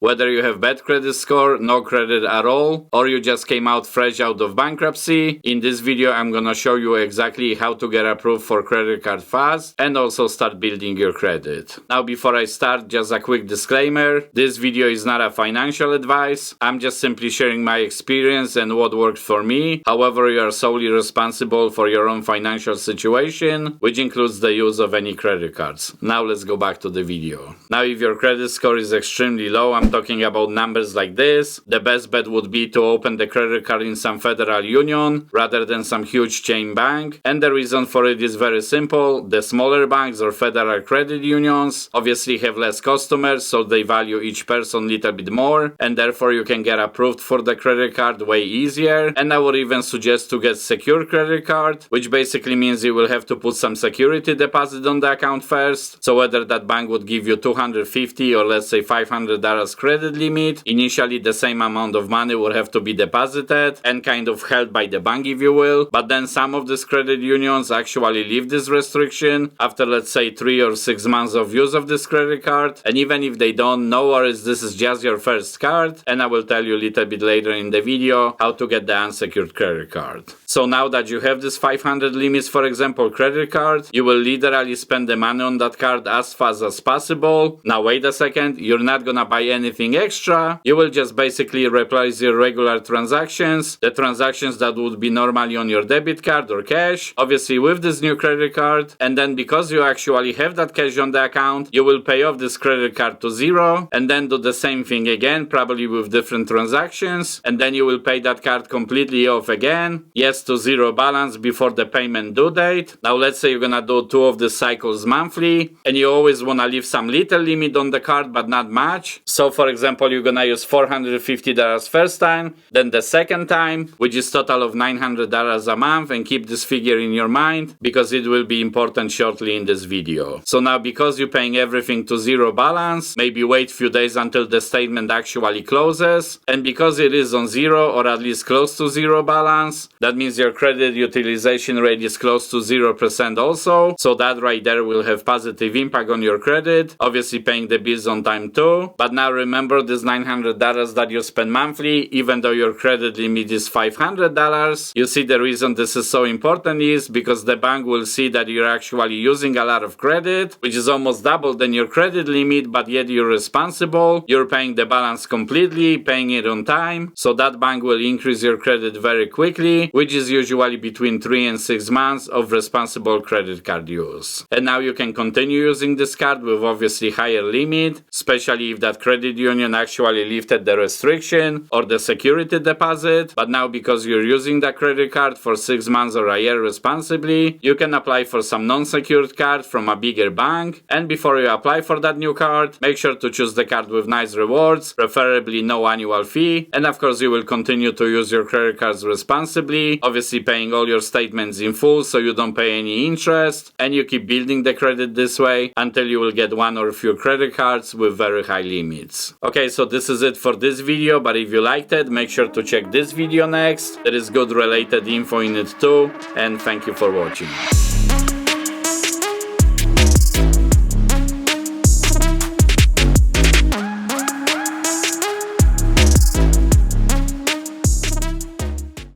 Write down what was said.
Whether you have bad credit score, no credit at all, or you just came out fresh out of bankruptcy, in this video I'm gonna show you exactly how to get approved for credit card fast and also start building your credit. Now before I start, just a quick disclaimer. This video is not a financial advice. I'm just simply sharing my experience and what worked for me. However, you are solely responsible for your own financial situation, which includes the use of any credit cards. Now let's go back to the video. Now if your credit score is extremely low, I'm talking about numbers like this, the best bet would be to open the credit card in some federal union rather than some huge chain bank. And the reason for it is very simple. The smaller banks or federal credit unions obviously have less customers, so they value each person a little bit more, and therefore you can get approved for the credit card way easier. And I would even suggest to get secured credit card, which basically means you will have to put some security deposit on the account first. So whether that bank would give you $250 or let's say $500 credit limit, initially the same amount of money would have to be deposited and kind of held by the bank, if you will. But then some of these credit unions actually leave this restriction after let's say 3 or 6 months of use of this credit card. And even if they don't, no worries, this is just your first card, and I will tell you a little bit later in the video how to get the unsecured credit card. So now that you have this 500 limits, for example, credit card, you will literally spend the money on that card as fast as possible. Now wait a second, you're not gonna buy anything extra. You will just basically replace your regular transactions, the transactions that would be normally on your debit card or cash, obviously with this new credit card. And then because you actually have that cash on the account, you will pay off this credit card to zero and then do the same thing again, probably with different transactions, and then you will pay that card completely off again. Yes, to zero balance before the payment due date. Now let's say you're gonna do 2 of the cycles monthly, and you always wanna leave some little limit on the card but not much. So for example, you're gonna use $450 first time, then the second time, which is total of $900 a month, and keep this figure in your mind because it will be important shortly in this video. So now because you're paying everything to zero balance, maybe wait few days until the statement actually closes, and because it is on zero or at least close to zero balance, that means your credit utilization rate is close to 0% also. So that right there will have positive impact on your credit, obviously paying the bills on time too. But now remember, this $900 that you spend monthly, even though your credit limit is $500, you see the reason this is so important is because the bank will see that you're actually using a lot of credit, which is almost double than your credit limit, but yet you're responsible, you're paying the balance completely, paying it on time. So that bank will increase your credit very quickly, which is usually between 3 and 6 months of responsible credit card use. And now you can continue using this card with obviously higher limit, especially if that credit union actually lifted the restriction or the security deposit. But now because you're using that credit card for 6 months or a year responsibly, you can apply for some non-secured card from a bigger bank. And before you apply for that new card, make sure to choose the card with nice rewards, preferably no annual fee. And of course you will continue to use your credit cards responsibly, obviously paying all your statements in full so you don't pay any interest, and you keep building the credit this way until you will get 1 or a few credit cards with very high limits. Okay, so this is it for this video, but if you liked it, make sure to check this video next. There is good related info in it too, and thank you for watching.